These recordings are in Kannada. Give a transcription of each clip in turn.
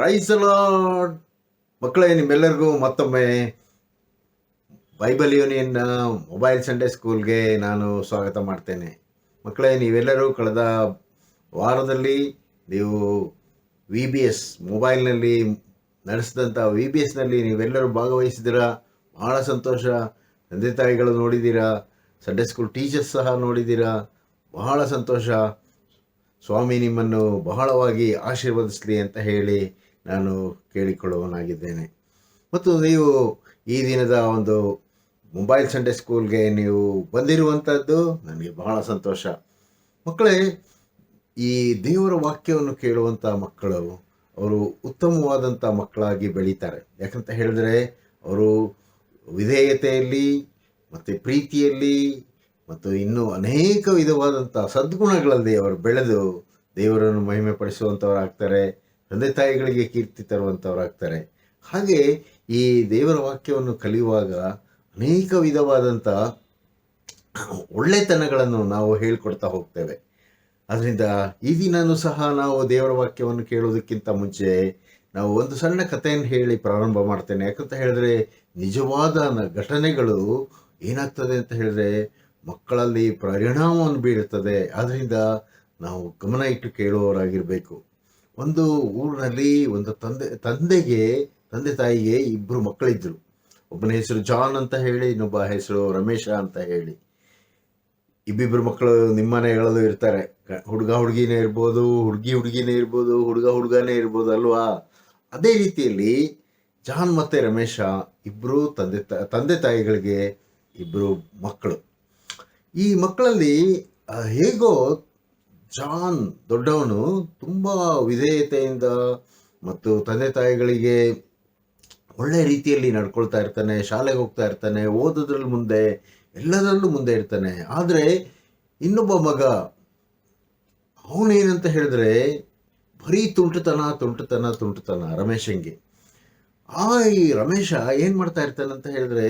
Praise the lord. ಮಕ್ಕಳೇ, ನಿಮ್ಮೆಲ್ಲರಿಗೂ ಮತ್ತೊಮ್ಮೆ ಬೈಬಲ್ ಯೂನಿಯನ್ನ ಮೊಬೈಲ್ ಸಂಡೇ ಸ್ಕೂಲ್ಗೆ ನಾನು ಸ್ವಾಗತ ಮಾಡ್ತೇನೆ. ಮಕ್ಕಳೇ, ನೀವೆಲ್ಲರೂ ಕಳೆದ ವಾರದಲ್ಲಿ ನೀವು VBS ಮೊಬೈಲ್ನಲ್ಲಿ ನಡೆಸಿದಂಥ VBSನಲ್ಲಿ ನೀವೆಲ್ಲರೂ ಭಾಗವಹಿಸಿದ್ದೀರಾ. ಬಹಳ ಸಂತೋಷ. ತಂದೆ ತಾಯಿಗಳು ನೋಡಿದ್ದೀರಾ, ಸಂಡೇ ಸ್ಕೂಲ್ ಟೀಚರ್ಸ್ ಸಹ ನೋಡಿದ್ದೀರಾ. ಬಹಳ ಸಂತೋಷ. ಸ್ವಾಮಿ ನಿಮ್ಮನ್ನು ಬಹಳವಾಗಿ ಆಶೀರ್ವದಿಸಲಿ ಅಂತ ಹೇಳಿ ನಾನು ಕೇಳಿಕೊಳ್ಳುವನಾಗಿದ್ದೇನೆ. ಮತ್ತು ನೀವು ಈ ದಿನದ ಒಂದು ಮೊಬೈಲ್ ಸಂಡೇ ಸ್ಕೂಲ್ಗೆ ನೀವು ಬಂದಿರುವಂಥದ್ದು ನನಗೆ ಬಹಳ ಸಂತೋಷ. ಮಕ್ಕಳೇ, ಈ ದೇವರ ವಾಕ್ಯವನ್ನು ಕೇಳುವಂಥ ಮಕ್ಕಳು ಅವರು ಉತ್ತಮವಾದಂಥ ಮಕ್ಕಳಾಗಿ ಬೆಳೀತಾರೆ. ಯಾಕಂತ ಹೇಳಿದ್ರೆ ಅವರು ವಿಧೇಯತೆಯಲ್ಲಿ ಮತ್ತು ಪ್ರೀತಿಯಲ್ಲಿ ಮತ್ತು ಇನ್ನೂ ಅನೇಕ ವಿಧವಾದಂಥ ಸದ್ಗುಣಗಳಲ್ಲಿ ಅವರು ಬೆಳೆದು ದೇವರನ್ನು ಮಹಿಮೆ ಪಡಿಸುವಂಥವರಾಗ್ತಾರೆ, ತಂದೆ ತಾಯಿಗಳಿಗೆ ಕೀರ್ತಿ ತರುವಂಥವರಾಗ್ತಾರೆ. ಹಾಗೆ ಈ ದೇವರ ವಾಕ್ಯವನ್ನು ಕಲಿಯುವಾಗ ಅನೇಕ ವಿಧವಾದಂಥ ಒಳ್ಳೆತನಗಳನ್ನು ನಾವು ಹೇಳ್ಕೊಡ್ತಾ ಹೋಗ್ತೇವೆ. ಅದರಿಂದ ಈ ದಿನವೂ ಸಹ ನಾವು ದೇವರ ವಾಕ್ಯವನ್ನು ಕೇಳೋದಕ್ಕಿಂತ ಮುಂಚೆ ನಾವು ಒಂದು ಸಣ್ಣ ಕಥೆಯನ್ನು ಹೇಳಿ ಪ್ರಾರಂಭ ಮಾಡ್ತೇನೆ. ಯಾಕಂತ ಹೇಳಿದ್ರೆ ನಿಜವಾದ ಘಟನೆಗಳು ಏನಾಗ್ತದೆ ಅಂತ ಹೇಳಿದ್ರೆ ಮಕ್ಕಳಲ್ಲಿ ಪರಿಣಾಮವನ್ನು ಬೀರುತ್ತದೆ. ಆದ್ದರಿಂದ ನಾವು ಗಮನ ಇಟ್ಟು ಕೇಳುವವರಾಗಿರಬೇಕು. ಒಂದು ಊರಿನಲ್ಲಿ ಒಂದು ತಂದೆ ತಾಯಿಗೆ ಇಬ್ಬರು ಮಕ್ಕಳಿದ್ದರು. ಒಬ್ಬನ ಹೆಸರು ಜಾನ್ ಅಂತ ಹೇಳಿ, ಇನ್ನೊಬ್ಬ ಹೆಸರು ರಮೇಶ ಅಂತ ಹೇಳಿ. ಇಬ್ಬಿಬ್ಬರು ಮಕ್ಕಳು ನಿಮ್ಮ ಮನೆಗಳಲ್ಲೂ ಇರ್ತಾರೆ. ಹುಡುಗ ಹುಡುಗಿನೇ ಇರ್ಬೋದು, ಹುಡುಗಿನೇ ಇರ್ಬೋದು, ಹುಡುಗನೇ ಇರ್ಬೋದು ಅಲ್ವಾ? ಅದೇ ರೀತಿಯಲ್ಲಿ ಜಾನ್ ಮತ್ತು ರಮೇಶ ಇಬ್ಬರು ತಂದೆ ತಾಯಿಗಳಿಗೆ ಇಬ್ಬರು ಮಕ್ಕಳು. ಈ ಮಕ್ಕಳಲ್ಲಿ ಹೇಗೋ ಜಾನ್ ದೊಡ್ಡವನು ತುಂಬ ವಿಧೇಯತೆಯಿಂದ ಮತ್ತು ತಂದೆ ತಾಯಿಗಳಿಗೆ ಒಳ್ಳೆ ರೀತಿಯಲ್ಲಿ ನಡ್ಕೊಳ್ತಾ ಇರ್ತಾನೆ, ಶಾಲೆಗೆ ಹೋಗ್ತಾ ಇರ್ತಾನೆ, ಓದೋದ್ರಲ್ಲಿ ಮುಂದೆ, ಎಲ್ಲದರಲ್ಲೂ ಮುಂದೆ ಇರ್ತಾನೆ. ಆದರೆ ಇನ್ನೊಬ್ಬ ಮಗ ಅವನೇನಂತ ಹೇಳಿದ್ರೆ ಬರೀ ತುಂಟತನ ರಮೇಶಂಗೆ. ಈ ರಮೇಶ ಏನು ಮಾಡ್ತಾ ಇರ್ತಾನಂತ ಹೇಳಿದ್ರೆ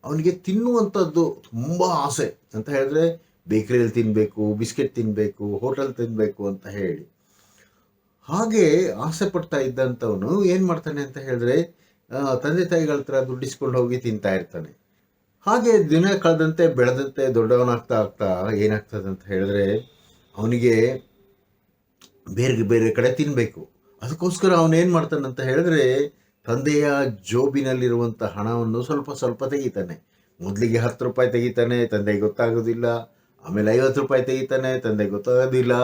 ಅವನಿಗೆ ತಿನ್ನುವಂಥದ್ದು ತುಂಬ ಆಸೆ. ಅಂತ ಹೇಳಿದ್ರೆ ಬೇಕರಿಯಲ್ಲಿ ತಿನ್ನಬೇಕು, ಬಿಸ್ಕೆಟ್ ತಿನ್ನಬೇಕು, ಹೋಟೆಲ್ ತಿನ್ನಬೇಕು ಅಂತ ಹೇಳಿ ಹಾಗೆ ಆಸೆ ಪಡ್ತಾ ಇದ್ದಂಥವನು ಏನು ಮಾಡ್ತಾನೆ ಅಂತ ಹೇಳಿದ್ರೆ ತಂದೆ ತಾಯಿಗಳ ಹತ್ರ ದುಡ್ಡಿಸ್ಕೊಂಡು ಹೋಗಿ ತಿಂತಾ ಇರ್ತಾನೆ. ಹಾಗೆ ದಿನ ಕಳೆದಂತೆ ಬೆಳೆದಂತೆ ದೊಡ್ಡವನಾಗ್ತಾ ಏನಾಗ್ತದೆ ಅಂತ ಹೇಳಿದ್ರೆ ಅವನಿಗೆ ಬೇರೆ ಬೇರೆ ಕಡೆ ತಿನ್ನಬೇಕು. ಅದಕ್ಕೋಸ್ಕರ ಅವನೇನು ಮಾಡ್ತಾನಂತ ಹೇಳಿದ್ರೆ ತಂದೆಯ ಜೋಬಿನಲ್ಲಿರುವಂಥ ಹಣವನ್ನು ಸ್ವಲ್ಪ ತೆಗಿತಾನೆ. ಮೊದಲಿಗೆ 10 ರೂಪಾಯಿ ತೆಗಿತಾನೆ, ತಂದೆಗೆ ಗೊತ್ತಾಗೋದಿಲ್ಲ. ಆಮೇಲೆ 50 ರೂಪಾಯಿ ತೆಗಿತಾನೆ, ತಂದೆಗೆ ಗೊತ್ತಾಗೋದಿಲ್ಲ.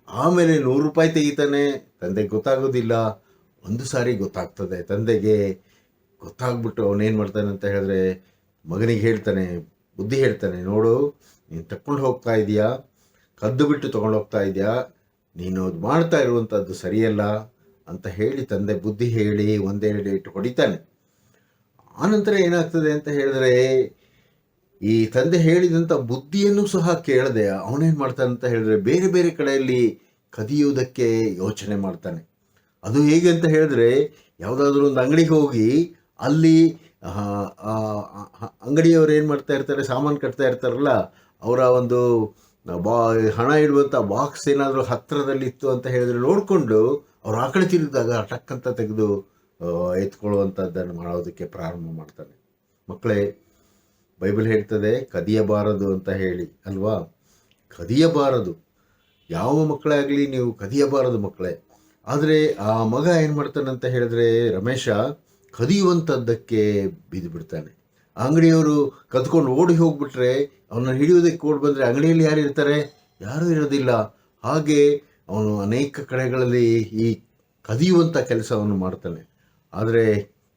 ಆಮೇಲೆ 100 ರೂಪಾಯಿ ತೆಗಿತಾನೆ, ತಂದೆಗೆ ಗೊತ್ತಾಗೋದಿಲ್ಲ. ಒಂದು ಸಾರಿ ಗೊತ್ತಾಗ್ತದೆ. ತಂದೆಗೆ ಗೊತ್ತಾಗ್ಬಿಟ್ಟು ಅವನೇನು ಮಾಡ್ತಾನೆ ಅಂತ ಹೇಳಿದ್ರೆ ಮಗನಿಗೆ ಹೇಳ್ತಾನೆ, ಬುದ್ಧಿ ಹೇಳ್ತಾನೆ, ನೋಡು ನೀನು ತಕ್ಕೊಂಡು ಹೋಗ್ತಾ ಇದೆಯಾ, ಕದ್ದು ಬಿಟ್ಟು ತೊಗೊಂಡು ಹೋಗ್ತಾ ಇದೆಯಾ, ನೀನು ಅದು ಮಾಡ್ತಾ ಇರುವಂಥದ್ದು ಸರಿಯಲ್ಲ ಅಂತ ಹೇಳಿ ತಂದೆ ಬುದ್ಧಿ ಹೇಳಿ ಒಂದೆರಡು ಇಟ್ಟು ಹೊಡಿತಾನೆ. ಆನಂತರ ಏನಾಗ್ತದೆ ಅಂತ ಹೇಳಿದ್ರೆ ಈ ತಂದೆ ಹೇಳಿದಂಥ ಬುದ್ಧಿಯನ್ನು ಸಹ ಕೇಳದೆ ಅವನೇನು ಮಾಡ್ತಾನೆ ಅಂತ ಹೇಳಿದ್ರೆ ಬೇರೆ ಬೇರೆ ಕಡೆಯಲ್ಲಿ ಕದಿಯುವುದಕ್ಕೆ ಯೋಚನೆ ಮಾಡ್ತಾನೆ. ಅದು ಹೇಗೆ ಅಂತ ಹೇಳಿದ್ರೆ ಯಾವುದಾದ್ರೂ ಒಂದು ಅಂಗಡಿಗೆ ಹೋಗಿ ಅಲ್ಲಿ ಅಂಗಡಿಯವರು ಏನು ಮಾಡ್ತಾ ಇರ್ತಾರೆ, ಸಾಮಾನು ಕಟ್ತಾ ಇರ್ತಾರಲ್ಲ, ಅವರ ಒಂದು ಹಣ ಇಡುವಂಥ ಬಾಕ್ಸ್ ಏನಾದರೂ ಹತ್ತಿರದಲ್ಲಿತ್ತು ಅಂತ ಹೇಳಿದ್ರೆ ನೋಡಿಕೊಂಡು ಅವ್ರು ಆ ಕಡೆ ತಿರುಗಿದಾಗ ಟಕ್ ಅಂತ ತೆಗೆದು ಎತ್ಕೊಳ್ಳುವಂಥದ್ದನ್ನು ಮಾಡೋದಕ್ಕೆ ಪ್ರಾರಂಭ ಮಾಡ್ತಾನೆ. ಮಕ್ಕಳೇ, ಬೈಬಲ್ ಹೇಳ್ತದೆ ಕದಿಯಬಾರದು ಅಂತ ಹೇಳಿ ಅಲ್ವಾ? ಕದಿಯಬಾರದು. ಯಾವ ಮಕ್ಕಳೇ ಆಗಲಿ ನೀವು ಕದಿಯಬಾರದು ಮಕ್ಕಳೇ. ಆದರೆ ಆ ಮಗ ಏನು ಮಾಡ್ತಾನಂತ ಹೇಳಿದ್ರೆ ರಮೇಶ ಕದಿಯುವಂಥದ್ದಕ್ಕೆ ಬಿದ್ದು ಬಿಡ್ತಾನೆ. ಅಂಗಡಿಯವರು ಕದ್ಕೊಂಡು ಓಡಿ ಹೋಗ್ಬಿಟ್ರೆ ಅವನ್ನ ಹಿಡಿಯೋದಕ್ಕೆ ಓಡಿ ಬಂದರೆ ಅಂಗಡಿಯಲ್ಲಿ ಯಾರು ಇರ್ತಾರೆ? ಯಾರೂ ಇರೋದಿಲ್ಲ. ಹಾಗೆ ಅವನು ಅನೇಕ ಕಡೆಗಳಲ್ಲಿ ಈ ಕದಿಯುವಂಥ ಕೆಲಸವನ್ನು ಮಾಡ್ತಾನೆ. ಆದರೆ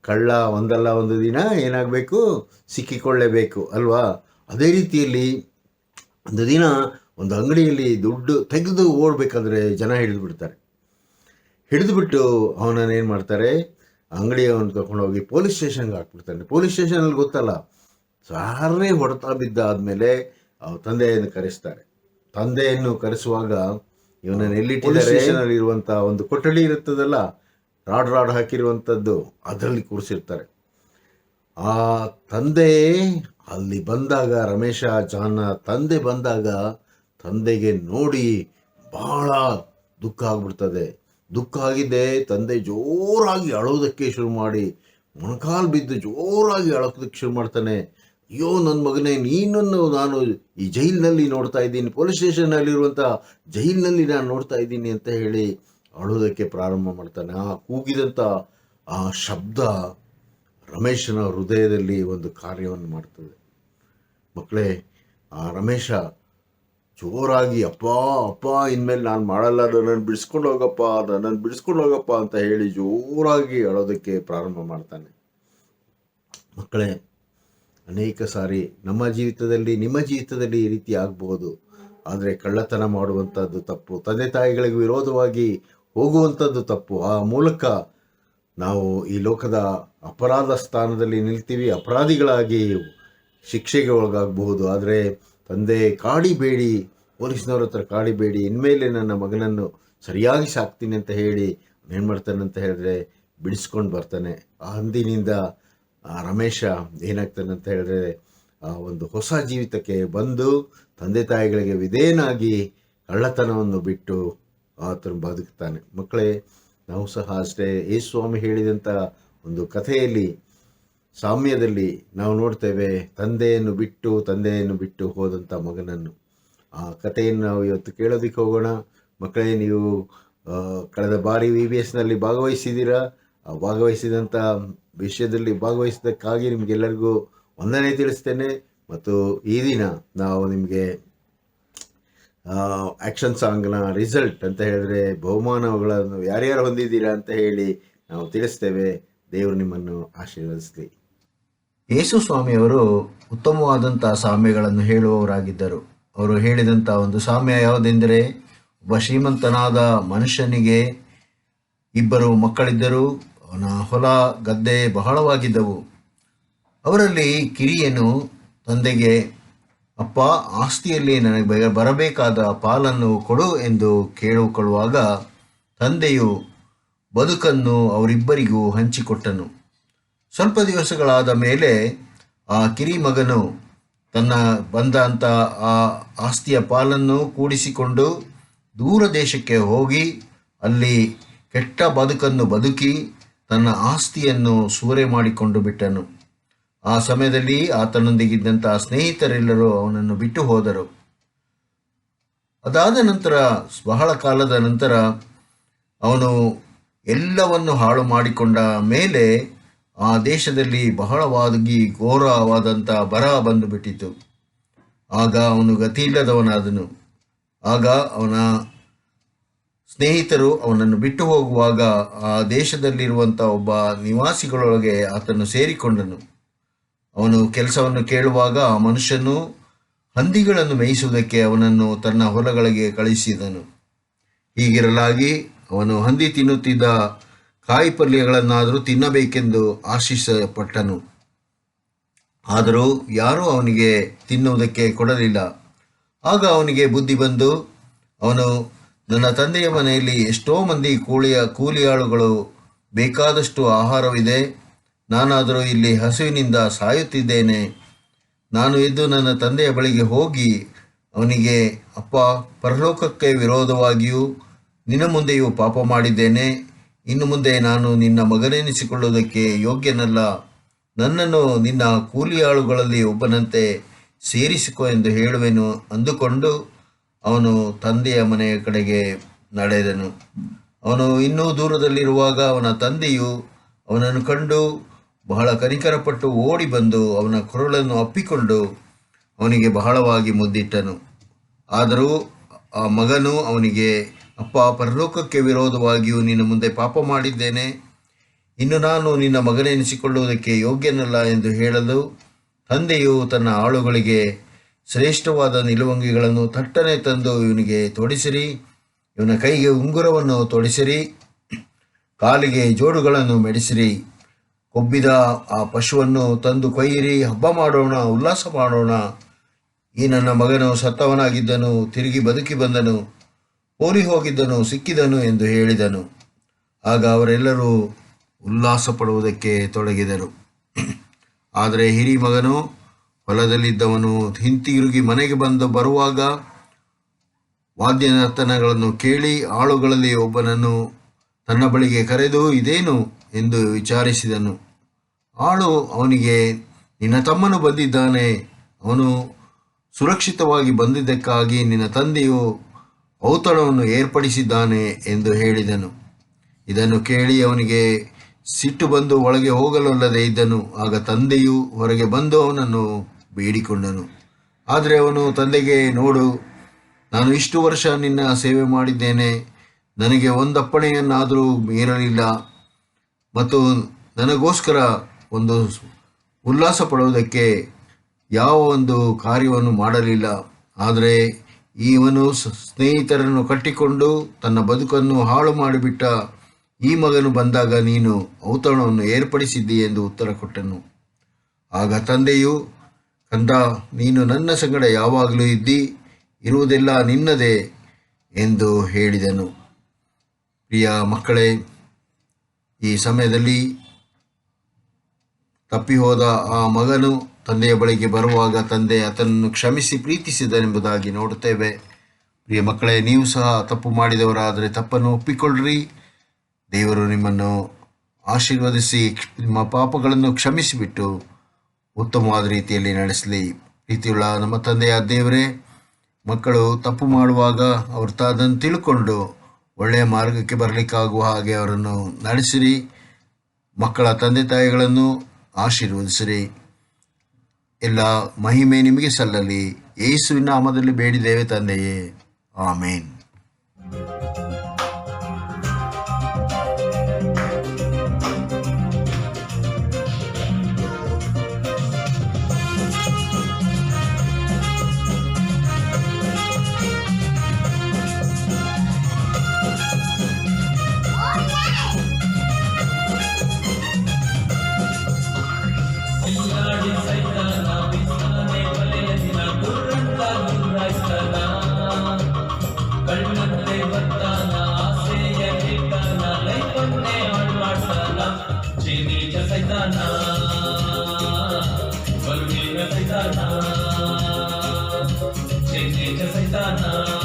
ಕಳ್ಳ ಒಂದಲ್ಲ ಒಂದು ದಿನ ಏನಾಗಬೇಕು, ಸಿಕ್ಕಿಕೊಳ್ಳೇಬೇಕು ಅಲ್ವಾ? ಅದೇ ರೀತಿಯಲ್ಲಿ ಒಂದು ದಿನ ಒಂದು ಅಂಗಡಿಯಲ್ಲಿ ದುಡ್ಡು ತೆಗೆದು ಓಡಬೇಕಾದ್ರೆ ಜನ ಹಿಡಿದುಬಿಟ್ಟು ಅವನನ್ನು ಏನು ಮಾಡ್ತಾರೆ, ಅಂಗಡಿಯವನು ತಗೊಂಡೋಗಿ ಪೊಲೀಸ್ ಸ್ಟೇಷನ್ಗೆ ಹಾಕ್ಬಿಡ್ತಾನೆ. ಪೊಲೀಸ್ ಸ್ಟೇಷನಲ್ಲಿ ಗೊತ್ತಲ್ಲ, ಸಾರೇ ಹೊಡೆತ ಬಿದ್ದ ಆದಮೇಲೆ ತಂದೆಯನ್ನು ಕರೆಸ್ತಾರೆ. ತಂದೆಯನ್ನು ಕರೆಸುವಾಗ ಇವನನ್ನು ಎಲ್ಲಿಟ್ಟಿದ್ದಾರೆ, ಸ್ಟೇಷನಲ್ಲಿ ಇರುವಂಥ ಒಂದು ಕೊಠಡಿ ಇರುತ್ತದಲ್ಲ, ರಾಡ್ ಹಾಕಿರುವಂಥದ್ದು, ಅದರಲ್ಲಿ ಕೂರಿಸಿರ್ತಾರೆ. ಆ ತಂದೆ ಅಲ್ಲಿ ಬಂದಾಗ, ರಮೇಶ ಜಾನ್ನ ತಂದೆ ಬಂದಾಗ ತಂದೆಗೆ ನೋಡಿ ಬಹಳ ದುಃಖ ಆಗ್ಬಿಡ್ತದೆ. ದುಃಖ ಆಗಿದೆ. ತಂದೆ ಜೋರಾಗಿ ಅಳೋದಕ್ಕೆ ಶುರು ಮಾಡಿ ಮೊಣಕಾಲು ಬಿದ್ದು ಜೋರಾಗಿ ಅಳೋದಕ್ಕೆ ಶುರು ಮಾಡ್ತಾನೆ. ಅಯ್ಯೋ ನನ್ನ ಮಗನೇ, ನೀನನ್ನು ನಾನು ಈ ಜೈಲಿನಲ್ಲಿ ನೋಡ್ತಾ ಇದ್ದೀನಿ, ಪೊಲೀಸ್ ಸ್ಟೇಷನ್ನಲ್ಲಿರುವಂಥ ಜೈಲಿನಲ್ಲಿ ನಾನು ನೋಡ್ತಾ ಇದ್ದೀನಿ ಅಂತ ಹೇಳಿ ಅಳೋದಕ್ಕೆ ಪ್ರಾರಂಭ ಮಾಡ್ತಾನೆ. ಆ ಕೂಗಿದಂಥ ಆ ಶಬ್ದ ರಮೇಶನ ಹೃದಯದಲ್ಲಿ ಒಂದು ಕಾರ್ಯವನ್ನು ಮಾಡ್ತದೆ. ಮಕ್ಕಳೇ, ಆ ರಮೇಶ ಜೋರಾಗಿ ಅಪ್ಪ ಅಪ್ಪ ಇನ್ಮೇಲೆ ನಾನು ಮಾಡಲ್ಲ, ನನ್ನನ್ನು ಬಿಡಿಸ್ಕೊಂಡು ಹೋಗಪ್ಪ, ನನ್ನನ್ನು ಬಿಡಿಸ್ಕೊಂಡು ಹೋಗಪ್ಪ ಅಂತ ಹೇಳಿ ಜೋರಾಗಿ ಅಳೋದಕ್ಕೆ ಪ್ರಾರಂಭ ಮಾಡ್ತಾನೆ. ಮಕ್ಕಳೇ, ಅನೇಕ ಸಾರಿ ನಮ್ಮ ಜೀವಿತದಲ್ಲಿ, ನಿಮ್ಮ ಜೀವಿತದಲ್ಲಿ ಈ ರೀತಿ ಆಗಬಹುದು. ಆದರೆ ಕಳ್ಳತನ ಮಾಡುವಂಥದ್ದು ತಪ್ಪು, ತಂದೆ ತಾಯಿಗಳಿಗೆ ವಿರೋಧವಾಗಿ ಹೋಗುವಂಥದ್ದು ತಪ್ಪು. ಆ ಮೂಲಕ ನಾವು ಈ ಲೋಕದ ಅಪರಾಧ ಸ್ಥಾನದಲ್ಲಿ ನಿಲ್ತೀವಿ, ಅಪರಾಧಿಗಳಾಗಿ ಶಿಕ್ಷೆಗೆ ಒಳಗಾಗಬಹುದು. ಆದರೆ ತಂದೆ ಕಾಡಿಬೇಡಿ, ಪೊಲೀಸ್ನವ್ರ ಹತ್ರ ಕಾಡಿಬೇಡಿ, ಇನ್ಮೇಲೆ ನನ್ನ ಮಗನನ್ನು ಸರಿಯಾಗಿ ಸಾಕ್ತೀನಿ ಅಂತ ಹೇಳಿ ಏನು ಮಾಡ್ತಾನೆ ಅಂತ ಹೇಳಿದ್ರೆ ಬಿಡಿಸ್ಕೊಂಡು ಬರ್ತಾನೆ. ಆ ಅಂದಿನಿಂದ ಆ ರಮೇಶ ಏನಾಗ್ತಾನೆ ಅಂತ ಹೇಳಿದ್ರೆ ಒಂದು ಹೊಸ ಜೀವಿತಕ್ಕೆ ಬಂದು ತಂದೆ ತಾಯಿಗಳಿಗೆ ವಿಧೇಯನಾಗಿ ಕಳ್ಳತನವನ್ನು ಬಿಟ್ಟು ಆತನು ಬದುಕ್ತಾನೆ. ಮಕ್ಕಳೇ, ನಾವು ಸಹ ಅಷ್ಟೇ ಯೇಸು ಸ್ವಾಮಿ ಹೇಳಿದಂಥ ಒಂದು ಕಥೆಯಲ್ಲಿ, ಸಾಮ್ಯದಲ್ಲಿ ನಾವು ನೋಡ್ತೇವೆ ತಂದೆಯನ್ನು ಬಿಟ್ಟು ಹೋದಂಥ ಮಗನನ್ನು. ಆ ಕಥೆಯನ್ನು ನಾವು ಇವತ್ತು ಕೇಳೋದಕ್ಕೆ ಹೋಗೋಣ. ಮಕ್ಕಳೇ, ನೀವು ಕಳೆದ ಬಾರಿ VBSನಲ್ಲಿ ಭಾಗವಹಿಸಿದ್ದೀರಾ. ಆ ಭಾಗವಹಿಸಿದಂಥ ವಿಷಯದಲ್ಲಿ ಭಾಗವಹಿಸಿದ್ದಕ್ಕಾಗಿ ನಿಮಗೆಲ್ಲರಿಗೂ ವಂದನೆ ತಿಳಿಸ್ತೇನೆ. ಮತ್ತು ಈ ದಿನ ನಾವು ನಿಮಗೆ ಆ್ಯಕ್ಷನ್ ಸಾಂಗ್ನ ರಿಸಲ್ಟ್ ಅಂತ ಹೇಳಿದ್ರೆ ಬಹುಮಾನಗಳನ್ನು ಯಾರ್ಯಾರು ಹೊಂದಿದ್ದೀರಾ ಅಂತ ಹೇಳಿ ನಾವು ತಿಳಿಸ್ತೇವೆ. ದೇವರು ನಿಮ್ಮನ್ನು ಆಶೀರ್ವದಿಸಲಿ. ಯೇಸು ಸ್ವಾಮಿಯವರು ಉತ್ತಮವಾದಂಥ ಸಾಮ್ಯಗಳನ್ನು ಹೇಳುವವರಾಗಿದ್ದರು. ಅವರು ಹೇಳಿದಂಥ ಒಂದು ಸಾಮ್ಯ ಯಾವುದೆಂದರೆ, ಒಬ್ಬ ಶ್ರೀಮಂತನಾದ ಮನುಷ್ಯನಿಗೆ 2 ಮಕ್ಕಳಿದ್ದರು. ಅವನ ಹೊಲ ಗದ್ದೆ ಬಹಳವಾಗಿದ್ದವು. ಅವರಲ್ಲಿ ಕಿರಿಯನು ತಂದೆಗೆ, ಅಪ್ಪ, ಆಸ್ತಿಯಲ್ಲಿ ನನಗೆ ಬರಬೇಕಾದ ಪಾಲನ್ನು ಕೊಡು ಎಂದು ಕೇಳಿಕೊಳ್ಳುವಾಗ ತಂದೆಯು ಬದುಕನ್ನು ಅವರಿಬ್ಬರಿಗೂ ಹಂಚಿಕೊಟ್ಟನು. ಸ್ವಲ್ಪ ದಿವಸಗಳಾದ ಮೇಲೆ ಆ ಕಿರಿ ಮಗನು ತನ್ನ ಬಂದಂಥ ಆ ಆಸ್ತಿಯ ಪಾಲನ್ನು ಕೂಡಿಸಿಕೊಂಡು ದೂರ ದೇಶಕ್ಕೆ ಹೋಗಿ ಅಲ್ಲಿ ಕೆಟ್ಟ ಬದುಕನ್ನು ಬದುಕಿ ತನ್ನ ಆಸ್ತಿಯನ್ನು ಸೂರೆ ಮಾಡಿಕೊಂಡು ಬಿಟ್ಟನು. ಆ ಸಮಯದಲ್ಲಿ ಆತನೊಂದಿಗಿದ್ದಂಥ ಸ್ನೇಹಿತರೆಲ್ಲರೂ ಅವನನ್ನು ಬಿಟ್ಟು ಹೋದರು. ಅದಾದ ನಂತರ, ಬಹಳ ಕಾಲದ ನಂತರ, ಅವನು ಎಲ್ಲವನ್ನು ಹಾಳು ಮಾಡಿಕೊಂಡ ಮೇಲೆ ಆ ದೇಶದಲ್ಲಿ ಬಹಳವಾಗಿ ಘೋರವಾದಂಥ ಬರ ಬಂದು ಬಿಟ್ಟಿತು. ಆಗ ಅವನು ಗತಿಯಿಲ್ಲದವನಾದನು. ಆಗ ಅವನ ಸ್ನೇಹಿತರು ಅವನನ್ನು ಬಿಟ್ಟು ಹೋಗುವಾಗ ಆ ದೇಶದಲ್ಲಿರುವಂಥ ಒಬ್ಬ ನಿವಾಸಿಗಳೊಳಗೆ ಆತನು ಸೇರಿಕೊಂಡನು. ಅವನು ಕೆಲಸವನ್ನು ಕೇಳುವಾಗ ಆ ಮನುಷ್ಯನು ಹಂದಿಗಳನ್ನು ಮೇಯಿಸುವುದಕ್ಕೆ ಅವನನ್ನು ತನ್ನ ಹೊಲಗಳಿಗೆ ಕಳಿಸಿದನು. ಹೀಗಿರಲಾಗಿ ಅವನು ಹಂದಿ ತಿನ್ನುತ್ತಿದ್ದ ಕಾಯಿ ಪಲ್ಯಗಳನ್ನಾದರೂ ತಿನ್ನಬೇಕೆಂದು ಆಶಿಸಪಟ್ಟನು. ಆದರೂ ಯಾರೂ ಅವನಿಗೆ ತಿನ್ನುವುದಕ್ಕೆ ಕೊಡಲಿಲ್ಲ. ಆಗ ಅವನಿಗೆ ಬುದ್ಧಿ ಬಂದು, ಅವನು, ನನ್ನ ತಂದೆಯ ಮನೆಯಲ್ಲಿ ಎಷ್ಟೋ ಮಂದಿ ಕೂಲಿಯಾಳುಗಳು, ಬೇಕಾದಷ್ಟು ಆಹಾರವಿದೆ, ನಾನಾದರೂ ಇಲ್ಲಿ ಹಸುವಿನಿಂದ ಸಾಯುತ್ತಿದ್ದೇನೆ. ನಾನು ಎದ್ದು ನನ್ನ ತಂದೆಯ ಬಳಿಗೆ ಹೋಗಿ ಅವನಿಗೆ, ಅಪ್ಪ, ಪರಲೋಕಕ್ಕೆ ವಿರೋಧವಾಗಿಯೂ ನಿನ್ನ ಮುಂದೆಯೂ ಪಾಪ ಮಾಡಿದ್ದೇನೆ. ಇನ್ನು ಮುಂದೆ ನಾನು ನಿನ್ನ ಮಗನೆನಿಸಿಕೊಳ್ಳುವುದಕ್ಕೆ ಯೋಗ್ಯನಲ್ಲ. ನನ್ನನ್ನು ನಿನ್ನ ಕೂಲಿಯಾಳುಗಳಲ್ಲಿ ಒಬ್ಬನಂತೆ ಸೇರಿಸಿಕೊ ಎಂದು ಹೇಳುವೆನು ಅಂದುಕೊಂಡು ಅವನು ತಂದೆಯ ಮನೆಯ ಕಡೆಗೆ ನಡೆದನು. ಅವನು ಇನ್ನೂ ದೂರದಲ್ಲಿರುವಾಗ ಅವನ ತಂದೆಯು ಅವನನ್ನು ಕಂಡು ಬಹಳ ಕನಿಕರಪಟ್ಟು ಓಡಿ ಬಂದು ಅವನ ಕೊರಳನ್ನು ಅಪ್ಪಿಕೊಂಡು ಅವನಿಗೆ ಬಹಳವಾಗಿ ಮುದ್ದಿಟ್ಟನು. ಆದರೂ ಆ ಮಗನು ಅವನಿಗೆ, ಅಪ್ಪ, ಪರಲೋಕಕ್ಕೆ ವಿರೋಧವಾಗಿಯೂ ನಿನ್ನ ಮುಂದೆ ಪಾಪ ಮಾಡಿದ್ದೇನೆ. ಇನ್ನು ನಾನು ನಿನ್ನ ಮಗನೆನಿಸಿಕೊಳ್ಳುವುದಕ್ಕೆ ಯೋಗ್ಯನಲ್ಲ ಎಂದು ಹೇಳಲು, ತಂದೆಯು ತನ್ನ ಆಳುಗಳಿಗೆ ಶ್ರೇಷ್ಠವಾದ ನಿಲುವಂಗಿಗಳನ್ನು ತಟ್ಟನೆ ತಂದು ಇವನಿಗೆ ತೊಡಿಸಿರಿ, ಇವನ ಕೈಗೆ ಉಂಗುರವನ್ನು ತೊಡಿಸಿರಿ, ಕಾಲಿಗೆ ಜೋಡುಗಳನ್ನು ಮೆಡಿಸಿರಿ, ಕೊಬ್ಬಿದ ಆ ಪಶುವನ್ನು ತಂದು ಕೊಯ್ಯಿರಿ, ಹಬ್ಬ ಮಾಡೋಣ, ಉಲ್ಲಾಸ ಮಾಡೋಣ. ಈ ನನ್ನ ಮಗನು ಸತ್ತವನಾಗಿದ್ದನು, ತಿರುಗಿ ಬದುಕಿ ಬಂದನು, ಓಡಿ ಹೋಗಿದ್ದನು, ಸಿಕ್ಕಿದನು ಎಂದು ಹೇಳಿದನು. ಆಗ ಅವರೆಲ್ಲರೂ ಉಲ್ಲಾಸ ಪಡುವುದಕ್ಕೆ ತೊಡಗಿದರು. ಆದರೆ ಹಿರಿ ಮಗನು, ಹೊಲದಲ್ಲಿದ್ದವನು ಹಿಂತಿರುಗಿ ಮನೆಗೆ ಬರುವಾಗ ವಾದ್ಯನರ್ತನಗಳನ್ನು ಕೇಳಿ ಆಳುಗಳಲ್ಲಿ ಒಬ್ಬನನ್ನು ತನ್ನ ಬಳಿಗೆ ಕರೆದು ಇದೇನು ಎಂದು ವಿಚಾರಿಸಿದನು. ಆಳು ಅವನಿಗೆ, ನಿನ್ನ ತಮ್ಮನು ಬಂದಿದ್ದಾನೆ, ಅವನು ಸುರಕ್ಷಿತವಾಗಿ ಬಂದಿದ್ದಕ್ಕಾಗಿ ನಿನ್ನ ತಂದೆಯು ಔತಣವನ್ನು ಏರ್ಪಡಿಸಿದ್ದಾನೆ ಎಂದು ಹೇಳಿದನು. ಇದನ್ನು ಕೇಳಿ ಅವನಿಗೆ ಸಿಟ್ಟು ಬಂದು ಒಳಗೆ ಹೋಗಲೊಲ್ಲದೆ ಇದ್ದನು. ಆಗ ತಂದೆಯು ಹೊರಗೆ ಬಂದು ಅವನನ್ನು ಬೇಡಿಕೊಂಡನು. ಆದರೆ ಅವನು ತಂದೆಗೆ, ನೋಡು, ನಾನು ಇಷ್ಟು ವರ್ಷ ನಿನ್ನ ಸೇವೆ ಮಾಡಿದ್ದೇನೆ, ನನಗೆ ಒಂದಪ್ಪಣೆಯನ್ನಾದರೂ ಮೀರಲಿಲ್ಲ ಮತ್ತು ನನಗೋಸ್ಕರ ಒಂದು ಉಲ್ಲಾಸ ಪಡುವುದಕ್ಕೆ ಯಾವ ಒಂದು ಕಾರ್ಯವನ್ನು ಮಾಡಲಿಲ್ಲ. ಆದರೆ ಇವನು ಸ್ನೇಹಿತರನ್ನು ಕಟ್ಟಿಕೊಂಡು ತನ್ನ ಬದುಕನ್ನು ಹಾಳು ಮಾಡಿಬಿಟ್ಟ ಈ ಮಗನು ಬಂದಾಗ ನೀನು ಔತಣವನ್ನು ಏರ್ಪಡಿಸಿದ್ದಿ ಎಂದು ಉತ್ತರ ಕೊಟ್ಟನು. ಆಗ ತಂದೆಯು, ಕಂದ, ನೀನು ನನ್ನ ಸಂಗಡ ಯಾವಾಗಲೂ ಇದ್ದಿ, ಇರುವುದೆಲ್ಲ ನಿನ್ನದೇ ಎಂದು ಹೇಳಿದನು. ಪ್ರಿಯ ಮಕ್ಕಳೇ, ಈ ಸಮಯದಲ್ಲಿ ತಪ್ಪಿ ಹೋದ ಆ ಮಗನು ತಂದೆಯ ಬಳಿಗೆ ಬರುವಾಗ ತಂದೆ ಆತನನ್ನು ಕ್ಷಮಿಸಿ ಪ್ರೀತಿಸಿದನೆಂಬುದಾಗಿ ನೋಡುತ್ತೇವೆ. ಪ್ರಿಯ ಮಕ್ಕಳೇ, ನೀವು ಸಹ ತಪ್ಪು ಮಾಡಿದವರಾದರೆ ತಪ್ಪನ್ನು ಒಪ್ಪಿಕೊಳ್ಳ್ರಿ. ದೇವರು ನಿಮ್ಮನ್ನು ಆಶೀರ್ವದಿಸಿ ನಿಮ್ಮ ಪಾಪಗಳನ್ನು ಕ್ಷಮಿಸಿಬಿಟ್ಟು ಉತ್ತಮವಾದ ರೀತಿಯಲ್ಲಿ ನಡೆಸಲಿ. ಪ್ರೀತಿಯುಳ್ಳ ನಮ್ಮ ತಂದೆಯ ದೇವರೇ, ಮಕ್ಕಳು ತಪ್ಪು ಮಾಡುವಾಗ ಅವರು ಅದನ್ನು ತಿಳ್ಕೊಂಡು ಒಳ್ಳೆಯ ಮಾರ್ಗಕ್ಕೆ ಬರಲಿಕ್ಕಾಗುವ ಹಾಗೆ ಅವರನ್ನು ನಡೆಸಿರಿ. ಮಕ್ಕಳ ತಂದೆ ತಾಯಿಗಳನ್ನು ಆಶೀರ್ವದಿಸಿರಿ. ಎಲ್ಲ ಮಹಿಮೆ ನಿಮಗೆ ಸಲ್ಲಲಿ. ಯೇಸುವಿನ ನಾಮದಲ್ಲಿ ಬೇಡಿದ್ದೇವೆ ತಂದೆಯೇ, ಆಮೇನ್. Satan,